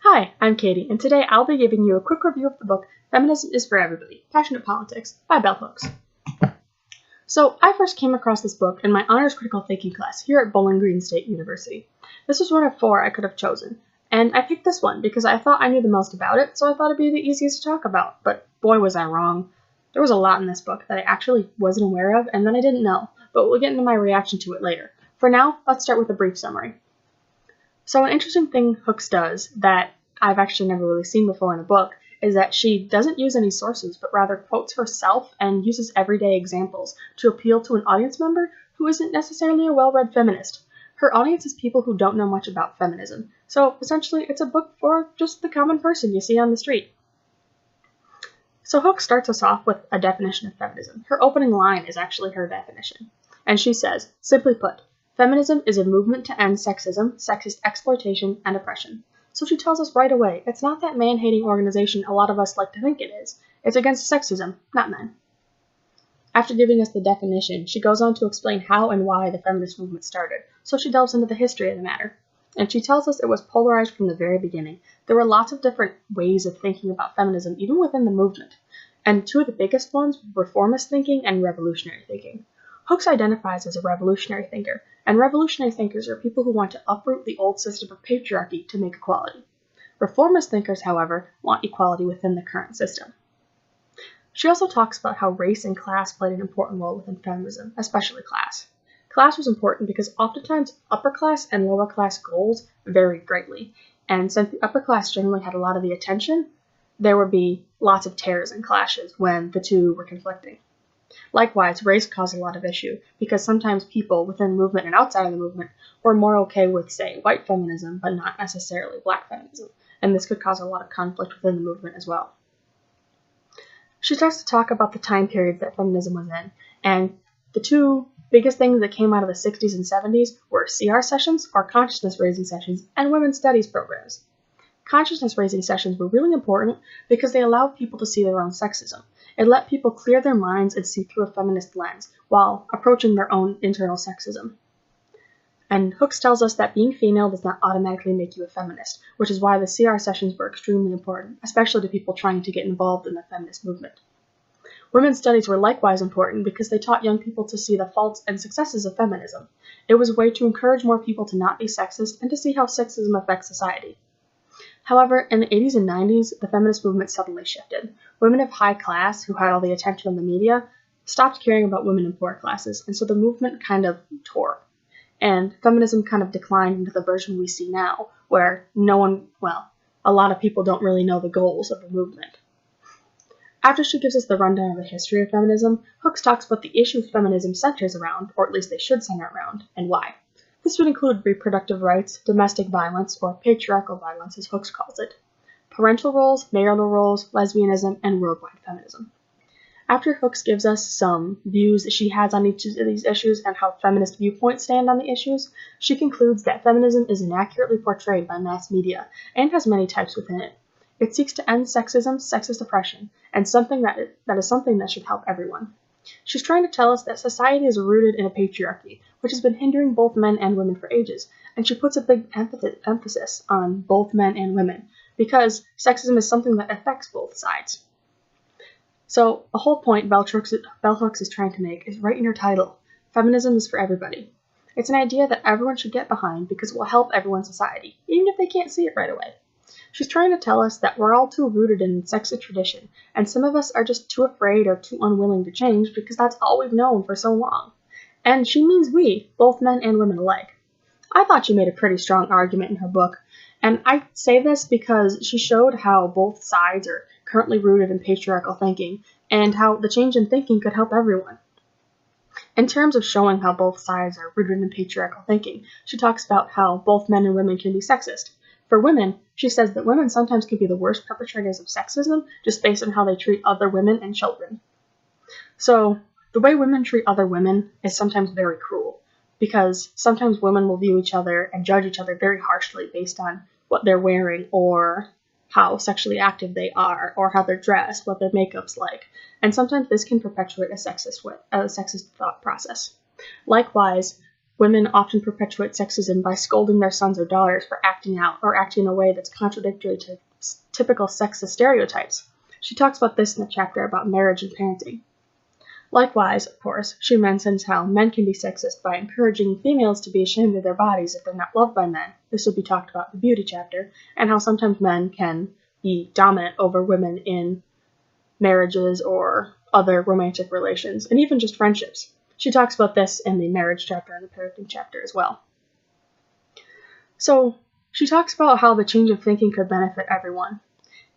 Hi, I'm Katie, and today I'll be giving you a quick review of the book Feminism is for Everybody, Passionate Politics by Bell Hooks. So, I first came across this book in my honors critical thinking class here at Bowling Green State University. This was one of 4 I could have chosen, and I picked this one because I thought I knew the most about it, so I thought it'd be the easiest to talk about, but boy was I wrong. There was a lot in this book that I actually wasn't aware of and that I didn't know, but we'll get into my reaction to it later. For now, let's start with a brief summary. So an interesting thing Hooks does that I've actually never really seen before in a book is that she doesn't use any sources, but rather quotes herself and uses everyday examples to appeal to an audience member who isn't necessarily a well-read feminist. Her audience is people who don't know much about feminism, so essentially it's a book for just the common person you see on the street. So Hooks starts us off with a definition of feminism. Her opening line is actually her definition, and she says, simply put, feminism is a movement to end sexism, sexist exploitation, and oppression. So she tells us right away, it's not that man-hating organization a lot of us like to think it is. It's against sexism, not men. After giving us the definition, she goes on to explain how and why the feminist movement started, so she delves into the history of the matter. And she tells us it was polarized from the very beginning. There were lots of different ways of thinking about feminism, even within the movement. And 2 of the biggest ones were reformist thinking and revolutionary thinking. Hooks identifies as a revolutionary thinker, and revolutionary thinkers are people who want to uproot the old system of patriarchy to make equality. Reformist thinkers, however, want equality within the current system. She also talks about how race and class played an important role within feminism, especially class. Class was important because oftentimes upper class and lower class goals varied greatly, and since the upper class generally had a lot of the attention, there would be lots of tears and clashes when the two were conflicting. Likewise, race caused a lot of issue because sometimes people within the movement and outside of the movement were more okay with, say, white feminism, but not necessarily black feminism, and this could cause a lot of conflict within the movement as well. She starts to talk about the time periods that feminism was in, and the 2 biggest things that came out of the 60s and 70s were CR sessions, or consciousness-raising sessions, and women's studies programs. Consciousness-raising sessions were really important because they allowed people to see their own sexism. It let people clear their minds and see through a feminist lens while approaching their own internal sexism. And Hooks tells us that being female does not automatically make you a feminist, which is why the CR sessions were extremely important, especially to people trying to get involved in the feminist movement. Women's studies were likewise important because they taught young people to see the faults and successes of feminism. It was a way to encourage more people to not be sexist and to see how sexism affects society. However, in the 80s and 90s, the feminist movement suddenly shifted. Women of high class, who had all the attention in the media, stopped caring about women in poor classes, and so the movement kind of tore. And feminism kind of declined into the version we see now, where a lot of people don't really know the goals of the movement. After she gives us the rundown of the history of feminism, Hooks talks about the issues feminism centers around, or at least they should center around, and why. This would include reproductive rights, domestic violence, or patriarchal violence as Hooks calls it, parental roles, marital roles, lesbianism, and worldwide feminism. After Hooks gives us some views that she has on each of these issues and how feminist viewpoints stand on the issues, she concludes that feminism is inaccurately portrayed by mass media and has many types within it. It seeks to end sexism, sexist oppression, and that is something that should help everyone. She's trying to tell us that society is rooted in a patriarchy, which has been hindering both men and women for ages, and she puts a big emphasis on both men and women, because sexism is something that affects both sides. So, a whole point Bell Hooks is trying to make is right in her title, Feminism is for Everybody. It's an idea that everyone should get behind because it will help everyone's society, even if they can't see it right away. She's trying to tell us that we're all too rooted in sexist tradition, and some of us are just too afraid or too unwilling to change because that's all we've known for so long. And she means we, both men and women alike. I thought she made a pretty strong argument in her book, and I say this because she showed how both sides are currently rooted in patriarchal thinking, and how the change in thinking could help everyone. In terms of showing how both sides are rooted in patriarchal thinking, she talks about how both men and women can be sexist. For women, she says that women sometimes can be the worst perpetrators of sexism just based on how they treat other women and children. So, the way women treat other women is sometimes very cruel, because sometimes women will view each other and judge each other very harshly based on what they're wearing or how sexually active they are or how they're dressed, what their makeup's like, and sometimes this can perpetuate a sexist thought process. Likewise, Women often perpetuate sexism by scolding their sons or daughters for acting out or acting in a way that's contradictory to typical sexist stereotypes. She talks about this in the chapter about marriage and parenting. Likewise, of course, she mentions how men can be sexist by encouraging females to be ashamed of their bodies if they're not loved by men. This will be talked about in the beauty chapter, and how sometimes men can be dominant over women in marriages or other romantic relations, and even just friendships. She talks about this in the marriage chapter and the parenting chapter as well. So she talks about how the change of thinking could benefit everyone.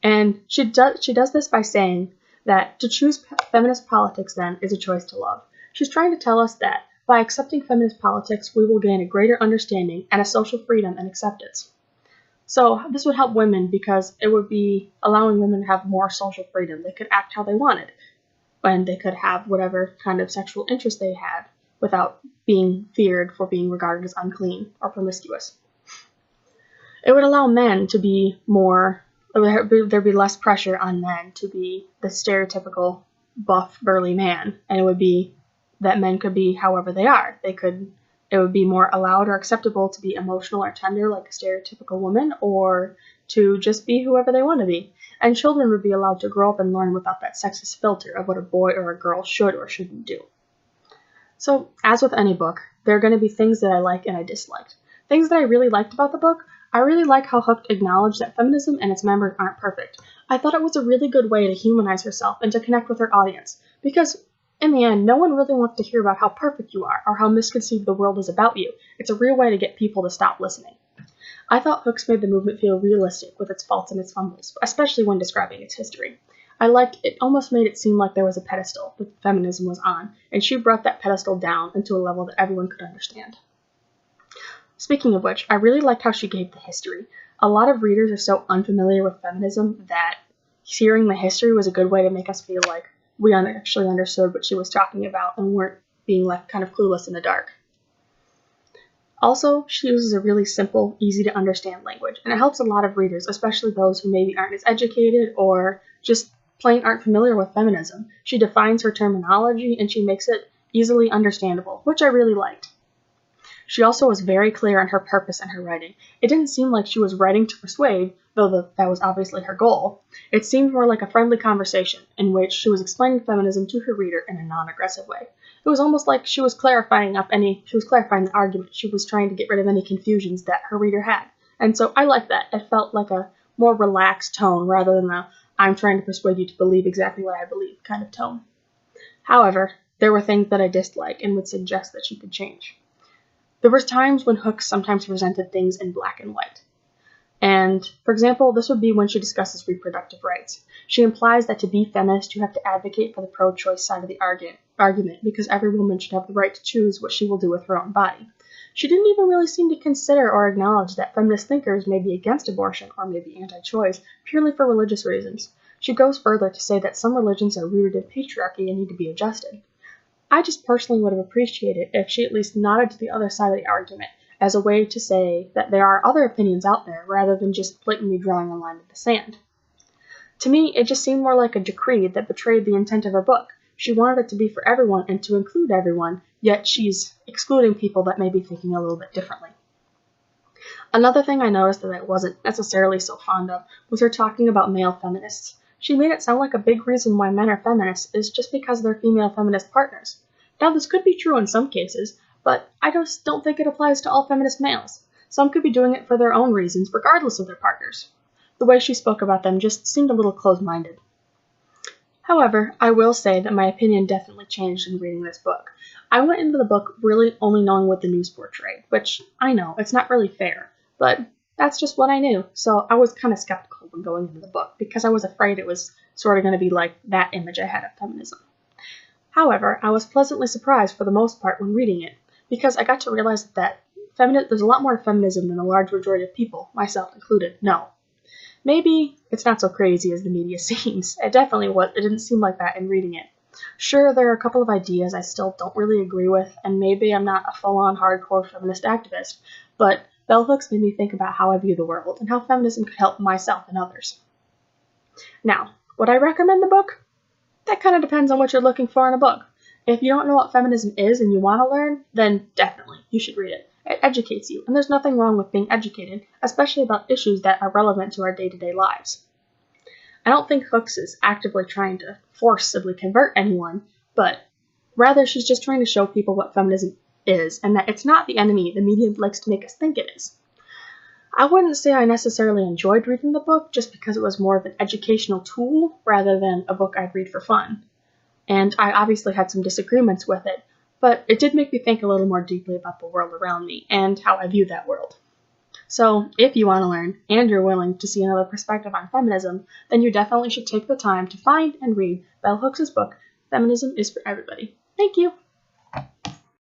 And she does this by saying that to choose feminist politics, then, is a choice to love. She's trying to tell us that by accepting feminist politics, we will gain a greater understanding and a social freedom and acceptance. So this would help women because it would be allowing women to have more social freedom. They could act how they wanted, and they could have whatever kind of sexual interest they had without being feared for being regarded as unclean or promiscuous. It would allow men to be more, there'd be less pressure on men to be the stereotypical buff, burly man, and it would be that men could be however they are. It would be more allowed or acceptable to be emotional or tender like a stereotypical woman, or to just be whoever they want to be. And children would be allowed to grow up and learn without that sexist filter of what a boy or a girl should or shouldn't do. So, as with any book, there are going to be things that I like and I disliked. Things that I really liked about the book: I really like how Hook acknowledged that feminism and its members aren't perfect. I thought it was a really good way to humanize herself and to connect with her audience, because in the end, no one really wants to hear about how perfect you are or how misconceived the world is about you. It's a real way to get people to stop listening. I thought Hooks made the movement feel realistic with its faults and its fumbles, especially when describing its history. I liked it almost made it seem like there was a pedestal that feminism was on, and she brought that pedestal down into a level that everyone could understand. Speaking of which, I really liked how she gave the history. A lot of readers are so unfamiliar with feminism that hearing the history was a good way to make us feel like we actually understood what she was talking about and weren't being left kind of clueless in the dark. Also, she uses a really simple, easy to understand language, and it helps a lot of readers, especially those who maybe aren't as educated or just plain aren't familiar with feminism. She defines her terminology and she makes it easily understandable, which I really liked. She also was very clear on her purpose in her writing. It didn't seem like she was writing to persuade, though that was obviously her goal. It seemed more like a friendly conversation in which she was explaining feminism to her reader in a non-aggressive way. It was almost like she was clarifying the argument. She was trying to get rid of any confusions that her reader had. And so I liked that. It felt like a more relaxed tone rather than the I'm trying to persuade you to believe exactly what I believe kind of tone. However, there were things that I disliked and would suggest that she could change. There were times when Hooks sometimes presented things in black and white. And, for example, this would be when she discusses reproductive rights. She implies that to be feminist, you have to advocate for the pro-choice side of the argument because every woman should have the right to choose what she will do with her own body. She didn't even really seem to consider or acknowledge that feminist thinkers may be against abortion or may be anti-choice purely for religious reasons. She goes further to say that some religions are rooted in patriarchy and need to be adjusted. I just personally would have appreciated if she at least nodded to the other side of the argument as a way to say that there are other opinions out there rather than just blatantly drawing a line in the sand. To me, it just seemed more like a decree that betrayed the intent of her book. She wanted it to be for everyone and to include everyone, yet she's excluding people that may be thinking a little bit differently. Another thing I noticed that I wasn't necessarily so fond of was her talking about male feminists. She made it sound like a big reason why men are feminists is just because they're female feminist partners. Now, this could be true in some cases, but I just don't think it applies to all feminist males. Some could be doing it for their own reasons, regardless of their partners. The way she spoke about them just seemed a little closed-minded. However, I will say that my opinion definitely changed in reading this book. I went into the book really only knowing what the news portrayed, which I know, it's not really fair, but that's just what I knew, so I was kind of skeptical when going into the book because I was afraid it was sort of going to be like that image I had of feminism. However, I was pleasantly surprised for the most part when reading it, because I got to realize that there's a lot more feminism than the large majority of people, myself included, know. Maybe it's not so crazy as the media seems. It definitely was. It didn't seem like that in reading it. Sure, there are a couple of ideas I still don't really agree with, and maybe I'm not a full-on hardcore feminist activist, but Bell Hooks made me think about how I view the world and how feminism could help myself and others. Now, would I recommend the book? That kind of depends on what you're looking for in a book. If you don't know what feminism is and you want to learn, then definitely you should read it. It educates you, and there's nothing wrong with being educated, especially about issues that are relevant to our day-to-day lives. I don't think Hooks is actively trying to forcibly convert anyone, but rather she's just trying to show people what feminism is, and that it's not the enemy the media likes to make us think it is. I wouldn't say I necessarily enjoyed reading the book just because it was more of an educational tool rather than a book I'd read for fun. And I obviously had some disagreements with it, but it did make me think a little more deeply about the world around me and how I view that world. So, if you want to learn and you're willing to see another perspective on feminism, then you definitely should take the time to find and read Bell Hooks' book, Feminism is for Everybody. Thank you!